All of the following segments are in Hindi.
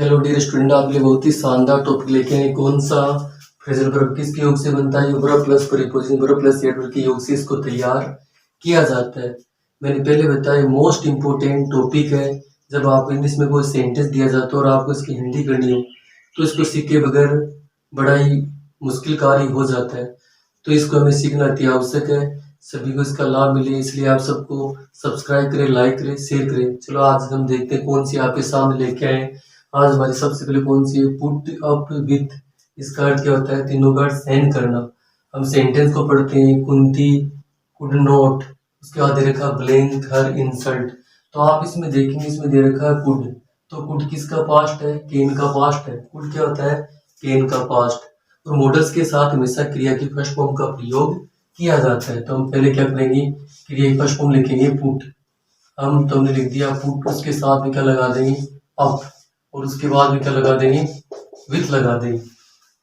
हेलो डियर स्टूडेंट, आपके लिए बहुत ही शानदार टॉपिक लेके आए। कौन सा? फ्रेजल वर्ब किसके योग से बनता है? Verb plus preposition verb plus adverb के योग से इसको तैयार किया जाता है। मैंने पहले बताया मोस्ट इम्पोर्टेंट टॉपिक है। जब आप इंग्लिश में कोई सेंटेंस दिया जाता है और आपको इसकी हिंदी करनी हो तो इसको सीखे बगैर बड़ा ही मुश्किल कार्य हो जाता है। तो इसको हमें सीखना अति आवश्यक है। सभी को इसका लाभ मिले, इसलिए आप सबको सब्सक्राइब करें, लाइक करें, शेयर करें। चलो आज हम देखते हैं कौन सी आपके सामने लेके आए। आज हमारी सबसे पहले कौन सी है? Put up with. इसका अर्थ क्या होता है? तीनों का अर्थ सहन करना। हम सेंटेंस को पढ़ते हैं, कुंती कुड नॉट, उसके बाद दे रखा ब्लैंक हर इंसल्ट। तो आप इसमें देखेंगे, इसमें दे रखा है कुड। तो कुड किसका पास्ट है? केन का पास्ट है। कुड क्या होता है? केन का पास्ट। और मॉडल्स के साथ हमेशा क्रिया की फर्स्ट फॉर्म का प्रयोग किया जाता है। तो हम पहले क्या करेंगे? क्रिया की फर्स्ट फॉर्म लिखेंगे पुट। हम तो हमने लिख दिया पुट, उसके साथ में क्या लगा देंगे? अप, और उसके बाद में क्या लगा देंगे? विथ लगा देंगे।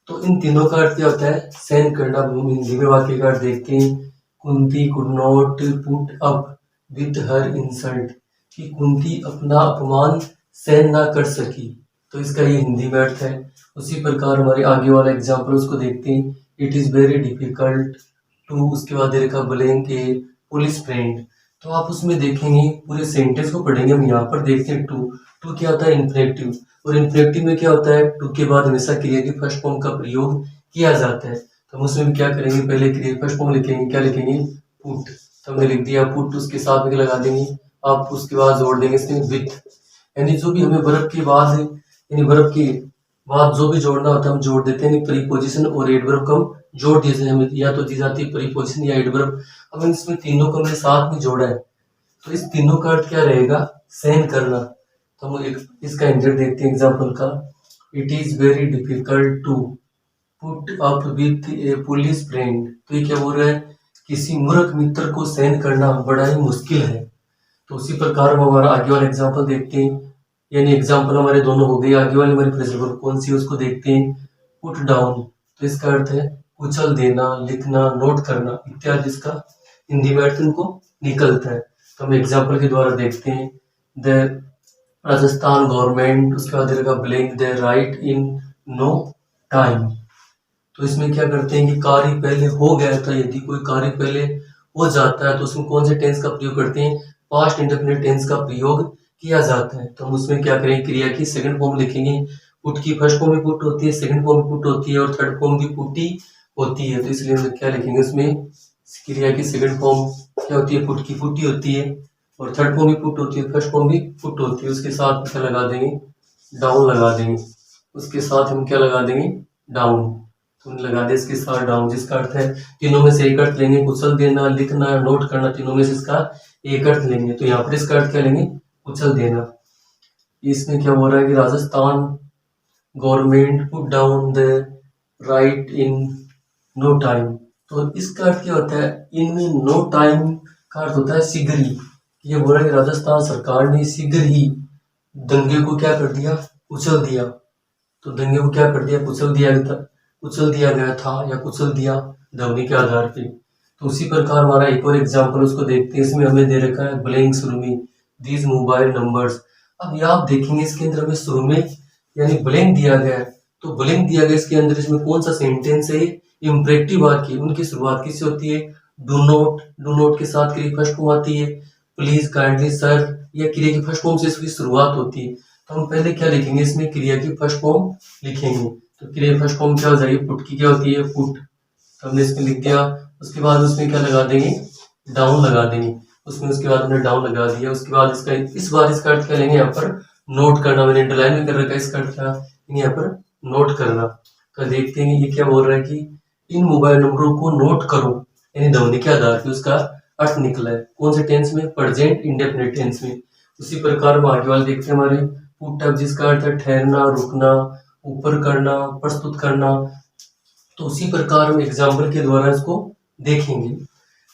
तो इन तीनों का अर्थ क्या होता है? सहन करना। हम हिंदी में वाक्य का अर्थ देखते हैं। Kunti could not put up with her insult, कि कुंती अपना अपमान सहन ना कर सकी। तो इसका ये हिंदी में अर्थ है। उसी प्रकार हमारे आगे वाला एग्जाम्पल उसको देखते हैं। It is very difficult to, उसके बाद दे रखा ब्लैंक ए पुलिस फ्रेंड। तो आप उसमें देखेंगे, पूरे सेंटेंस को पढ़ेंगे। हम यहाँ पर देखते हैं टू। टू क्या होता है? इन्फिनेटिव। और इन्फिनेटिव में क्या होता है? टू के बाद हमेशा क्रिया की फर्स्ट फॉर्म का प्रयोग किया जाता है। तो हम उसमें क्या करेंगे? पहले क्रिया की फर्स्ट फॉर्म लिखेंगे। क्या लिखेंगे? पुट। तो हमने लिख दिया पुट, उसके साथ में क्या लगा देंगे? आप उसके बाद जोड़ देंगे इसमें विथ। यानी जो भी हमें वर्ब के बाद, यानी वर्ब के बाद जो भी जोड़ना होता है हम जोड़ देते हैं। प्रीपोजिशन और एडवर्ब को हम जोड़ दिए थे। हमें या तो दी जाती है प्रीपोजिशन या एडवर्ब। अब इसमें तीनों को हमने साथ में जोड़ा है, तो इस तीनों का अर्थ क्या रहेगा? सहन करना। तो हम एक इसका इंजर देखते हैं एग्जाम्पल का। It is very difficult to put up with a police friend. तो ये क्या बोल रहा है? किसी मूर्ख मित्र को सहन करना बड़ा ही मुश्किल है। तो उसी प्रकार हम हमारा आगे वाला एग्जाम्पल देखते हैं। यानी एग्जाम्पल हमारे दोनों हो गए। आगे वाली हमारी फ्रेजल वर्ब कौन सी है उसको देखते हैं। Put down. तो इसका अर्थ है कुचल देना, लिखना, नोट करना इत्यादि। इसका हिंदी में अर्थ इनको निकलता है। तो हम एग्जाम्पल के द्वारा देखते हैं। द राजस्थान गवर्नमेंट, उसके बाद रहेगा blank the right in no time. तो इसमें क्या करते हैं कि कार्य पहले हो गया था। यदि कोई कार्य पहले हो जाता है तो उसमें कौन से टेंस का प्रयोग करते हैं? पास्ट इंडेफिनिट टेंस का प्रयोग किया जाता है। तो हम उसमें क्या करेंगे? क्रिया की सेकंड फॉर्म लिखेंगे। पुट की फर्स्ट फॉर्म भी पुट होती है, सेकंड फॉर्म भी पुट होती है और थर्ड फॉर्म भी पुट ही होती है। तो इसलिए हम क्या लिखेंगे उसमें? क्रिया की सेकंड फॉर्म क्या होती है? पुट की पुट ही होती है, और थर्ड फॉर्म भी पुट होती है, फर्स्ट फॉर्म भी पुट होती है। उसके साथ क्या लगा देंगे? डाउन लगा देंगे। उसके साथ हम क्या लगा देंगे? डाउन। तो लगा दे इसके साथ डाउन, जिसका अर्थ है तीनों में से एक अर्थ लेंगे। कुचल देना, लिखना, नोट करना, तीनों में से इसका एक अर्थ लेंगे। तो यहाँ पर इसका अर्थ क्या लेंगे? कुचल देना। इसमें क्या हो रहा है कि Rajasthan government put down the right in no time. तो इसका अर्थ क्या होता है? इनमें नो टाइम का अर्थ होता है शीघ्र ही। ये बोल रहा है कि राजस्थान सरकार ने शीघ्र ही दंगे को क्या कर दिया? कुचल दिया। तो दंगे को क्या कर दिया? कुचल दिया गया था, कुचल दिया गया था या कुचल दिया ध्वनि के आधार पे। तो उसी प्रकार हमारा एक और एग्जाम्पल उसको देखते हैं। इसमें हमें दे रखा है ब्लैंक शुरू में दीज मोबाइल नंबर्स। अब ये आप देखेंगे इसके अंदर हमें शुरू में यानी ब्लैंक दिया गया है। तो ब्लैंक दिया गया इसके अंदर, इसमें कौन सा सेंटेंस है? इम्परेटिव वाक्य। उनकी शुरुआत किससे होती है? Do not. डू नॉट के साथ क्रिया फर्स्ट फॉर्म आती है। प्लीज, काइंडली, सर, यह क्रिया की फर्स्ट फॉर्म से इसकी शुरुआत होती है। तो हम पहले क्या लिखेंगे? इसमें क्रिया की फर्स्ट फॉर्म लिखेंगे। तो क्रिया फर्स्ट फॉर्म क्या हो जाएगी? पुट की क्या होती है? पुट। तो हमने इसमें लिख दिया। उसके बाद उसमें क्या लगा देंगे? डाउन लगा देंगे। उसमें उसके बाद हमने डाउन लगा दिया। उसके बाद इसका इस बार इसका अर्थ क्या लेंगे? यहाँ पर नोट करना। मैंने अंडरलाइन में कर रखा है। इसका अर्थ क्या? यहाँ पर नोट करना। तो देखते हैं ये क्या बोल रहा है कि इन मोबाइल नंबरों को नोट करो, यानी ध्वनि के आधार पर उसका अर्थ निकला है। कौन से टेंस में? प्रेजेंट इंडेफिनिट टेंस में। उसी प्रकार हम आगे वाले देखते हैं हमारे पुट अप, जिसका अर्थ है ठहरना, रुकना, ऊपर करना, प्रस्तुत करना। तो उसी प्रकार हम एग्जाम्पल के द्वारा इसको देखेंगे।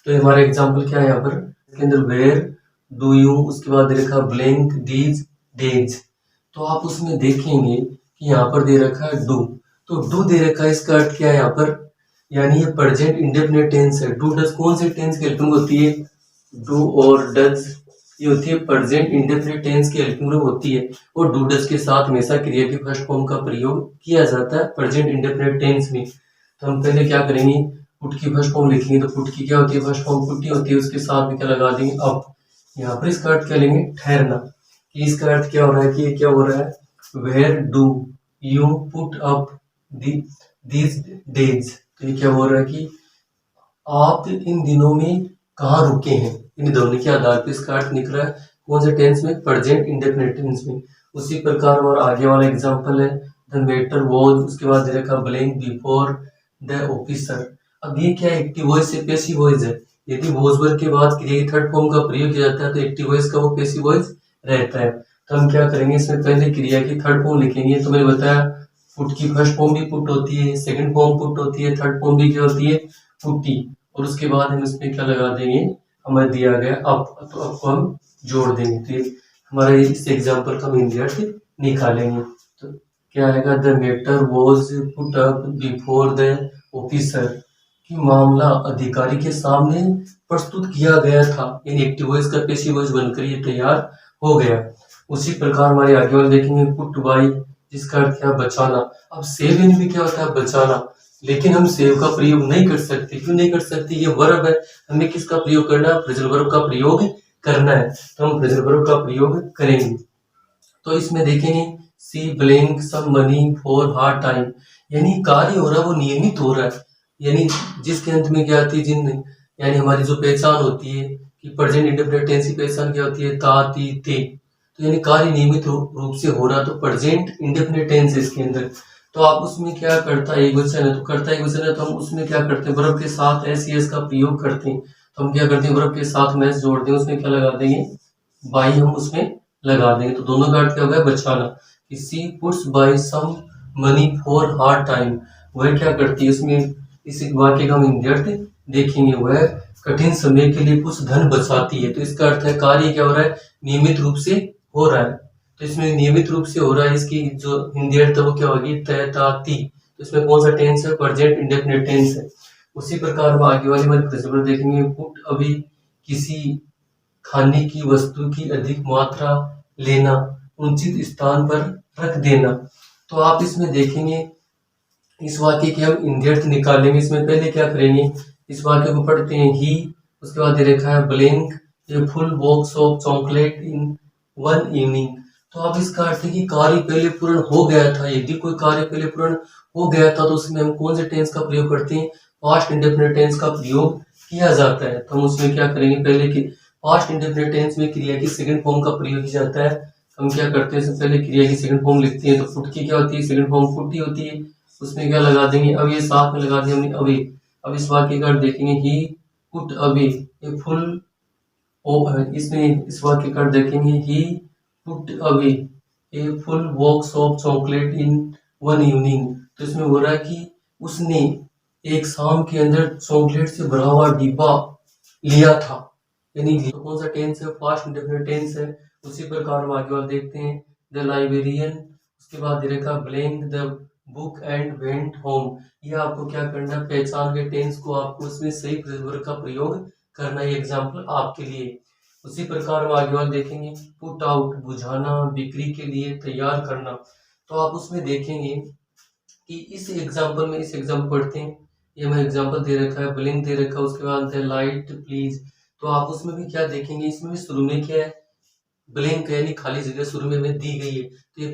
तो हमारा एग्जाम्पल क्या है यहाँ पर? इसके अंदर वेयर डू यू, उसके बाद दे रखा ब्लैंक दीज डेज। तो आप उसमें देखेंगे कि यहाँ पर दे रखा है डू। तो डू दे रखा है, इसका अर्थ क्या है यहाँ पर? यानी ये प्रेजेंट इंडेफिनिट टेंस है। डू डज कौन से टेंस की हेल्पिंग होती है? डू और डज ये होती है प्रेजेंट इंडेफिनिट टेंस की हेल्पिंग वर्ब होती है और डू डज के साथ हमेशा क्रिया की फर्स्ट फॉर्म का प्रयोग किया जाता है प्रेजेंट इंडेफिनिट टेंस में। तो हम पहले क्या करेंगे, पुट की फर्स्ट फॉर्म लिखेंगे। तो पुट की क्या होती है, फर्स्ट फॉर्म पुट ही होती है, उसके साथ में क्या लगा देंगे अप। यहाँ पर इसका अर्थ क्या लेंगे, ठहरना। कि इसका अर्थ क्या हो रहा है कि ये क्या हो रहा है, where do you put up these days. तो ये क्या हो रहा है कि आप इन दिनों में कहाँ रुके हैं, इन दोनों के आधार पर इसका अर्थ निकला है कौन से टेंस में, प्रेजेंट इंडेफिनिट टेंस में। उसी प्रकार और आगे वाला एग्जांपल है द मैटर वॉज, उसके बाद दे रखा ब्लैंक बिफोर द ऑफिसर। अब ये क्या है, एक्टिव वॉइस से पैसिव वॉइस है। यदि वॉज वर्ब के बाद क्रिया की थर्ड फॉर्म का प्रयोग किया जाता है तो एक्टिव वॉइस का वो पैसिव वॉइस रहता है। तो हम क्या करेंगे, इसमें पहले क्रिया की थर्ड फॉर्म लिखेंगे। तो मैंने बताया पुट की फर्स्ट फॉर्म भी पुट होती है, सेकंड फॉर्म पुट होती है, थर्ड फॉर्म भी क्या होती है, पुट्टी। और उसके बाद हम इसमें क्या लगा देंगे, हमें दिया गया अप, तो अप को हम जोड़ देंगे। तो ये हमारे इस एग्जाम्पल का हम इंडियट निकालेंगे। तो क्या आएगा, the matter was put up before the officer, कि मामला अधिकारी के सामने प्रस्तुत किया गया था। यानी एक्टिव वॉइस का पैसिव वॉइस बनकर ये तैयार हो गया। उसी प्रकार हमारे आगे वाले देखेंगे पुट बाय, जिसका अर्थ क्या, बचाना। अब सेव इन भी क्या होता है, बचाना। लेकिन हम सेव का प्रयोग नहीं कर सकते। क्यों नहीं कर सकते, ये वर्ब है, हमें किसका प्रयोग करना है, फ्रेजल वर्ब का प्रयोग करना है। तो हम फ्रेजल वर्ब का प्रयोग करेंगे। तो इसमें देखेंगे she blank some money for hard time, यानी कार्य हो रहा है वो नियमित हो रहा है। यानी जिसके अंत में क्या आती है, जिन, यानी हमारी जो पहचान होती है कि प्रेजेंट इंडेफिनिट टेंस की पहचान क्या होती है, ता ती ते। तो यानी कार्य नियमित रूप से हो रहा है, तो प्रेजेंट इंडेफिनिट टेंस है इसके अंदर। तो आप उसमें क्या करता है, एक वचन है, तो करता है एक वचन है, तो हम उसमें क्या करते हैं, वर्ब के साथ एस एस का प्रयोग करते हैं। तो हम क्या करते हैं, वर्ब के साथ मैस जोड़ दें, उसमें क्या लगा देंगे, बाई हम उसमें लगा देंगे। तो दोनों का अर्थ क्या हो गया, बचाना। She puts by some money for hard time, वह क्या करती है, इसमें इस वाक्य का हम इंद्यर्थ देखेंगे, वह कठिन समय के लिए कुछ धन बचाती है। तो इसका अर्थ है कार्य क्या हो रहा है, नियमित रूप से हो रहा है। तो इसमें नियमित रूप से हो रहा है, इसकी जो हिंदी अर्थ है वो क्या होगी, तय ता ती। तो इसमें कौन सा टेंस है, प्रेजेंट इंडेफिनिट टेंस है। उसी प्रकार हम आगे वाले हमारे प्रिंसिपल देखेंगे, पुट अभी किसी खाने की वस्तु की अधिक मात्रा लेना, उचित स्थान पर रख देना। तो आप इसमें देखेंगे इस वाक्य के हम इंद्यर्थ निकालेंगे। इसमें पहले क्या करेंगे, इस वाक्य को पढ़ते हैं, ही, उसके बाद दे रखा है blank A full box of chocolate in one evening. तो अब इसका अर्थ है कि कार्य पहले पूर्ण हो गया था। यदि कोई कार्य पहले पूर्ण हो गया था तो उसमें हम कौन से टेंस का प्रयोग करते हैं, पास्ट इंडेफिनिट टेंस का प्रयोग किया जाता है। तो हम उसमें क्या करेंगे, पहले की पास्ट इंडेफिनिट टेंस में क्रिया की सेकंड फॉर्म का प्रयोग किया जाता है। हम क्या करते हैं, पहले क्रिया की सेकंड फॉर्म लिखते हैं। तो फुट की क्या होती है, सेकंड फॉर्म फुटी होती है। उसमें क्या लगा देंगे, अब ये साथ में लगा दिया हमने अभी। अब इस वाक्य का देखेंगे, he put away a full, इसमें इस वाक्य का देखेंगे, he put away a full box of chocolate in one evening. तो इसमें हो रहा है कि उसने एक शाम के अंदर चॉकलेट से भरा हुआ डिब्बा लिया था। यानी तो कौन सा टेंस है, पास्ट इंडेफिनिट टेंस है। उसी प्रकार हम आगे वाला देखते हैं, द लाइब्रेरियन, उसके बाद दे रखा blank the book and went home. ये आपको क्या करना है, पहचान के टेंस को आपको उसमें सही वर्ब का प्रयोग करना है। एग्जाम्पल आपके लिए। उसी प्रकार हम आगे वाले देखेंगे, पुट आउट, बुझाना, बिक्री के लिए तैयार करना। तो आप उसमें देखेंगे कि इस एग्जाम्पल में, इस एग्जाम्पल पढ़ते हैं, ये हमें एग्जाम्पल दे रखा है, ब्लिंक दे रखा है, उसके बाद द लाइट प्लीज। तो आप उसमें भी क्या देखेंगे, इसमें भी शुरू में क्या है, ब्लैंक है, यानी खाली जगह शुरू में हमें दी गई है। तो ये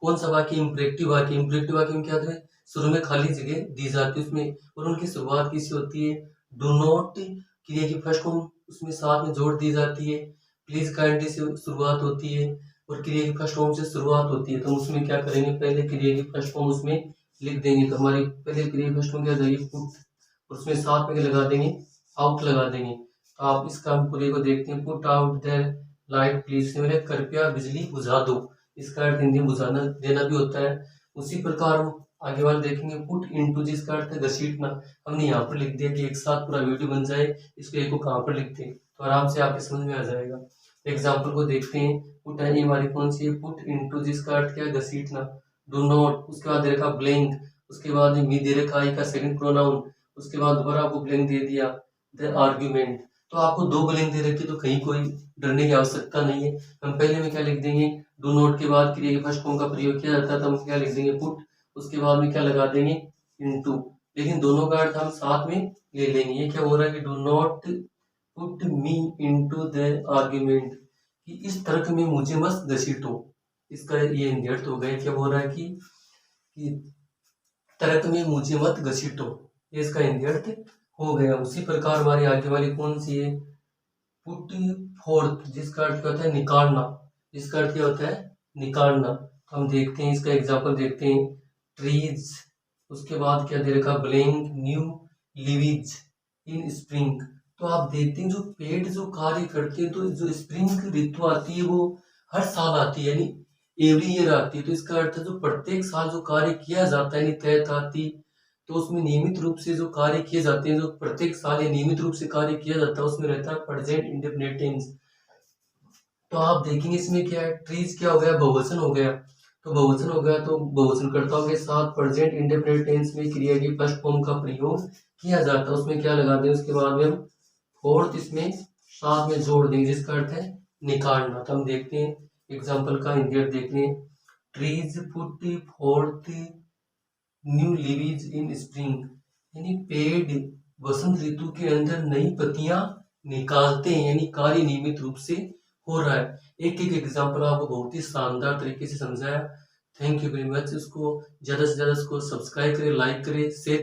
कौन सा वाक्य, इंपरेक्टिव वाक्य। इंपरेक्टिव वाक्य में क्या होता है, शुरू में खाली जगह दी जाती है उसमें, और उनकी शुरुआत किसी होती है, डू नॉट क्रिया की फर्स्ट फॉर्म उसमें साथ में जोड़ दी जाती है, प्लीज काइंडली से शुरुआत होती है, और क्रिया की फर्स्ट फॉर्म से शुरुआत होती है। तो हम उसमें क्या करेंगे, पहले क्रिया की फर्स्ट फॉर्म उसमें लिख देंगे। तो हमारी पहले क्रिया की फर्स्ट फॉर्म क्या जाएगी, पुट, और उसमें साथ में लगा देंगे, आउट लगा देंगे। तो आप इस काम पूरे को देखते हैं, put out the light please, से मेरे कृपया बिजली बुझा दो। इसका अर्थ हिंदी में बुझाना देना भी होता है। उसी प्रकार हम आगे वाले देखेंगे, पुट इनटू, जिसका अर्थ है घसीटना। हमने यहाँ पर लिख दिया कि एक साथ पूरा वीडियो बन जाए, इसको एक को कहाँ पर लिखते हैं तो आराम से आपके समझ में आ जाएगा। एग्जाम्पल को देखते हैं, पुट है हमारी कौन सी है, पुट इनटू, जिसका अर्थ क्या है, घसीटना। डू नॉट, उसके बाद दे रखा ब्लैंक, उसके बाद मी दे रखा आई का सेकंड प्रोनाउन, उसके बाद दोबारा आपको ब्लैंक दे दिया, द आर्ग्यूमेंट। तो आपको 2 ब्लैंक दे रखी तो कहीं कोई डरने की आवश्यकता नहीं है। हम पहले में क्या लिख देंगे, डू नॉट के बाद क्रिया के फर्स्ट फॉर्म का प्रयोग किया जाता है, तो हम क्या लिख देंगे पुट, उसके बाद में क्या लगा देंगे इनटू। लेकिन दोनों का अर्थ हम साथ में ले लेंगे। ये क्या हो रहा है कि do not put me into the argument, कि इस तर्क में मुझे मत घसीटो। इसका ये इंडियर्थ हो गया। क्या हो रहा है कि तर्क में मुझे मत घसीटो, ये इसका इंडियर्थ हो गया। उसी प्रकार हमारी आगे वाली कौन सी है, पुट फोर्थ, जिसका अर्थ क्या होता है निकालना। जिसका अर्थ क्या होता है निकालना। हम देखते हैं इसका एग्जाम्पल देखते हैं, ट्रीज, उसके बाद क्या दे रखा ब्लैंक न्यू लिविज इन स्प्रिंग। तो आप देखते हैं जो पेड़ जो कार्य करते हैं, तो जो स्प्रिंग ऋतु आती है वो हर साल आती है, यानी एवरी ईयर आती है। तो इसका अर्थ है जो प्रत्येक साल जो कार्य किया जाता है, यानी तय ताती, तो उसमें नियमित रूप से जो कार्य किए जाते हैं, जो प्रत्येक साल या नियमित रूप से कार्य किया जाता है, उसमें रहता है प्रेजेंट इंडेफिनिट टेंस। तो आप देखेंगे इसमें क्या है, ट्रीज क्या हो गया बहुवचन हो गया। तो बहुवचन हो गया तो बहुवचनकर्ताओं के साथ प्रेजेंट इंडेफिनिट टेंस में क्रिया की फर्स्ट फॉर्म का प्रयोग किया जाता है। उसमें क्या लगा दें, उसके बाद में हम फोर्थ इसमें साथ में जोड़ देंगे, जिसका अर्थ है निकालना। तो हम देखते हैं एग्जाम्पल का इंडियट देख लें, trees put fourth new leaves इन स्प्रिंग, यानी पेड़ वसंत ऋतु के अंदर नई पत्तियां निकालते हैं, यानी कार्य नियमित रूप से हो रहा है। एक एक एग्जाम्पल आपको बहुत ही शानदार तरीके से समझाया। Thank you very much. इसको ज्यादा से ज्यादा इसको सब्सक्राइब करें, लाइक करें, शेयर